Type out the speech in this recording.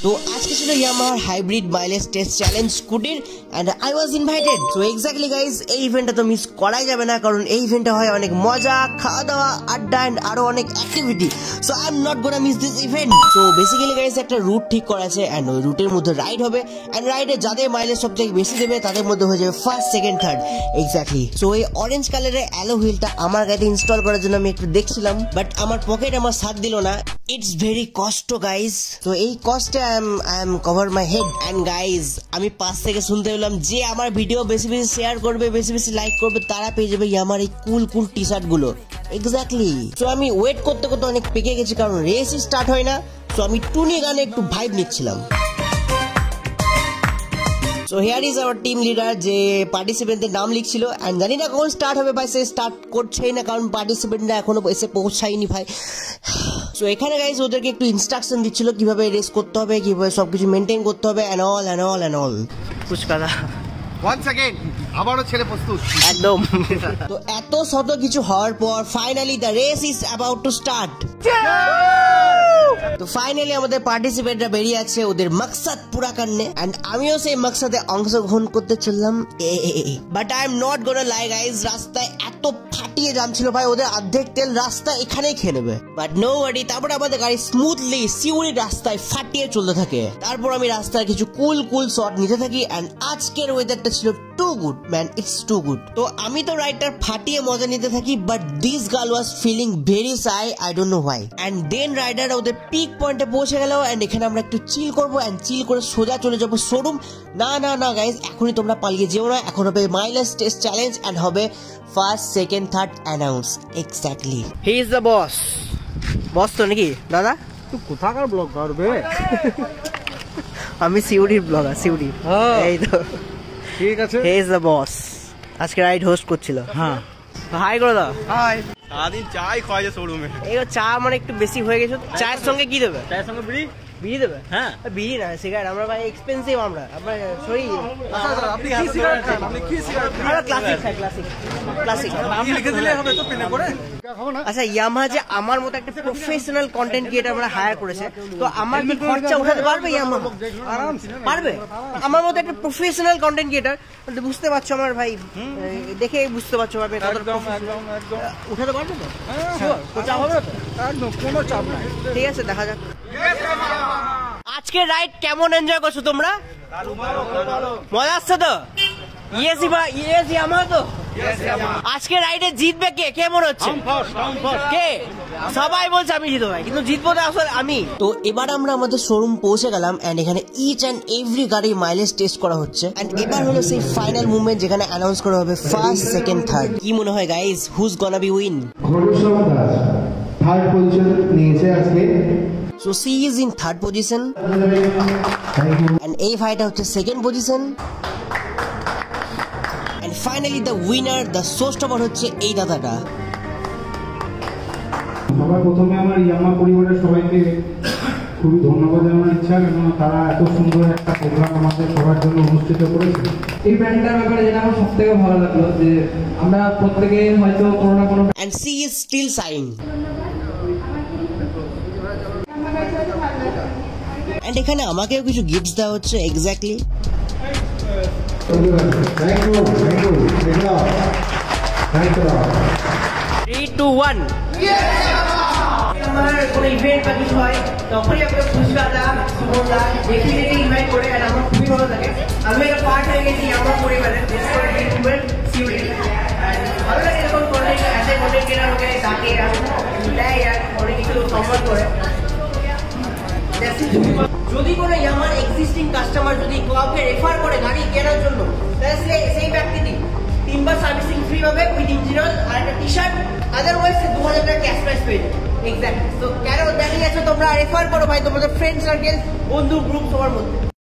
তো আজকে ছিল ইয়ামাহার হাইব্রিড মাইলেজ টেস্ট চ্যালেঞ্জ স্কুটির and I was invited. So exactly guys, এই ইভেন্টটা তো মিস করাই যাবে না, কারণ এই ইভেন্টে হয় অনেক মজা, খাওয়া দাওয়া, আড্ডা এন্ড আরো অনেক activity. So I am not gonna miss this event. So basically guys একটা রুট ঠিক করা আছে এন্ড ওই রুটের মধ্যে রাইড হবে এন্ড রাইডে যাদের মাইলেজ সবথেকে বেশি দেবে তাদের মধ্যে হয়ে যাবে first, second, third. Exactly. So এই অরেঞ্জ কালারের অ্যালো হুইলটা আমার গাড়িতে ইনস্টল করার জন্য আমি একটু দেখছিলাম, বাট আমার পকেট আমার সাথ দিল না। ইটস ভেরি কষ্ট গাইস। তো এই কষ্টে I am cover my head and guys আমি পাশ থেকে শুনতে পেলাম যে আমার ভিডিও বেশি বেশি শেয়ার করবে, বেশি বেশি লাইক করবে, তারা পেয়ে যাবে আমার এই কুল কুল টি শার্ট গুলো। এক্স্যাক্টলি। সো আমি ওয়েট করতে করতে অনেক পেকে গেছি, কারণ রেস স্টার্ট হয় না। সো আমি টুনি গানে একটু ভাইব নিচ্ছিলাম। So here is our team leader যে পার্টিসিপেন্টদের নাম লিখছিল এন্ড জানি না কখন স্টার্ট হবে ভাই, সে স্টার্ট করছেই না কারণ পার্টিসিপেন্টরা এখনো এসে পৌঁছায়নি ভাই। সো এখানে গাইস ওদেরকে একটু ইনস্ট্রাকশন দিচ্ছিল কিভাবে রেস করতে হবে, কিভাবে সবকিছু মেনটেন করতে হবে and all and all and all. পুষ্কাদা ওয়ান সেকেন্ড, আবারও ছেলে প্রস্তুত একদম। তো এত শত কিছু হওয়ার পর finally the race is about to start. তো ফাইনালি আমাদের পার্টিসিপেন্টরা বেরিয়ে আছে ওদের মকসদ পুরা করনে এন্ড আমিও সেই মকসদে অংশগ্রহণ করতে চললাম। But I am not gonna lie guys, রাস্তায় এত ফাটিয়ে জাম ছিল ভাই, ওদের অর্ধেক তেল রাস্তা এখানেই খেয়ে নেবে। বাট নো ওয়ারি, তারপর আমাদের গাড়ি স্মুথলি সিউড়ি রাস্তায় ফাটিয়ে চলতে থাকে। তারপর আমি রাস্তার কিছু কুল কুল শট নিতে থাকি এন্ড আজকের ওয়েদারটা ছিল too good man, it's too good. তো আমি তো রাইডটার ফাটিয়ে মজা নিতে থাকি, but this girl was feeling very shy, I don't know why. And then রাইডাররা ওদের পিক পয়েন্টে পৌঁছে গেল এন্ড এখানে আমরা একটু চিল করবো এন্ড চিল করে সোজা চলে যাবো শোরুম। না না না গাইজ, এখনই তোমরা পালিয়ে যেও না, এখন হবে মাইলেজ টেস্ট চ্যালেঞ্জ এন্ড হবে first, second, third announce. Exactly. He is the boss. Boss তো নাকি দাদা? তুই কোথাকার ব্লগ করবে? আমি সিউড়ির ব্লগার, সিউড়ি। এই তো ঠিক আছে। হি ইজ দ্য বস। আজকে রাইড হোস্ট করছিল। হ্যাঁ হাই করে দাও। হাই। সারাদিন চাই খাওয়া যায় শোরুমে। এই চা মানে একটু বেশি হয়ে গেছে। চায়ের সঙ্গে কি দেবে? চায়ের সঙ্গে বিড়ি। বিড়ি দেবে? হ্যাঁ বিড়ি না, সিগারেট। আমরা ভাই এক্সপেন্সিভ, আমরা আপনার সরি। আপনি কি সিগারেট খান? আপনি কি সিগারেট খান? আমরা ক্লাসিক খাই, ক্লাসিক ক্লাসিক। নাম লিখে দিলে হবে তো পেনে করে। আচ্ছা ইয়ামাহা যে আমার মতো একটা প্রফেশনাল কন্টেন্ট ক্রিয়েটর আমরা হায়ার করেছে, তো আমার কি খরচা উঠাতে পারবে ইয়ামাহা? আরামসে পারবে। আমার মতো একটা প্রফেশনাল কন্টেন্ট ক্রিয়েটর, বুঝতে পারছো আমার ভাই, দেখে বুঝতে পারছো ভাবে একদম একদম একদম উঠাতে পারবে তো? শিওর? তো চাপ হবে তো? একদম কোনো চাপ নাই। ঠিক আছে, দেখা যাক। আজকে রাইড কেমন এনজয় করছো তোমরা? মজা আসছে তো? ইয়েসি বা ইয়েসি আমার তো। আজকে রাইডে জিতবে কে? কে মনে হচ্ছে? কে? সবাই বলছে আমি জিতবো ভাই, কিন্তু জিতবো তো আসলে আমি। তো এবার আমরা আমাদের শোরুম পৌঁছে গেলাম এন্ড এখানে ইচ এন্ড এভরি গাড়ির মাইলেজ টেস্ট করা হচ্ছে এন্ড এবার হলো সেই ফাইনাল মুভমেন্ট যেখানে অ্যানাউন্স করা হবে ফার্স্ট, সেকেন্ড, থার্ড। কি মনে হয় guys, who's gonna be win? Third position নিয়েছে আজকে। So C is in third position and A fighter হচ্ছে second position and finally the winner, the showstopper হচ্ছে এই দাদাটা। সবার প্রথমে আমার ইয়ামাহা পরিবারের সবাইকে খুবই ধন্যবাদ জানানোর ইচ্ছা, কারণ তারা এত সুন্দর একটা প্রোগ্রাম আমাদের সবার জন্য অনুষ্ঠিত করেছে। এই ব্যান্ডটার ব্যাপারে যেটা আমার সব থেকে ভালো লাগলো যে আমরা প্রত্যেকে হয়তো কোনো না কোনো and C is still sighing and এখানে আমাকেও কিছু গিফটস দেওয়া হচ্ছে। Exactly. Thank you, thank you, thank you. 3, 2, 1। আমার কোনো ইভেন্ট বা কিছু হয় তখনই আপনাকে পুষ্পাদা, সুমনদা দেখে ইনভাইট করে আর আমার খুবই ভালো লাগে। আমি একটা পার্ট হয়ে গেছি আমার পরিবারের, বিশেষ করে সিউড়ি। ভালো লাগে এরকম কন্টেন্ট, এসে কন্টেন্ট কেনার ওকে ডাকে আর দেয় আর অনেক কিছু সম্মান করে। যদি কোনো আমার এক্সিস্টিং কাস্টমার যদি কাউকে রেফার করে গাড়ি কেনার জন্য, তাহলে সেই ব্যক্তিটি 3 বার সার্ভিসিং ফ্রি হবে উইথ ইঞ্জিনিয়ার আর একটা টি শার্ট, আদারওয়াইজ 2000 টাকা ক্যাশ প্রাইস পেয়ে যাবে। এক্স্যাক্টলি। তো কেন দাঁড়িয়ে আছো তোমরা? রেফার করো ভাই তোমাদের ফ্রেন্ড সার্কেল, বন্ধু গ্রুপ সবার মধ্যে।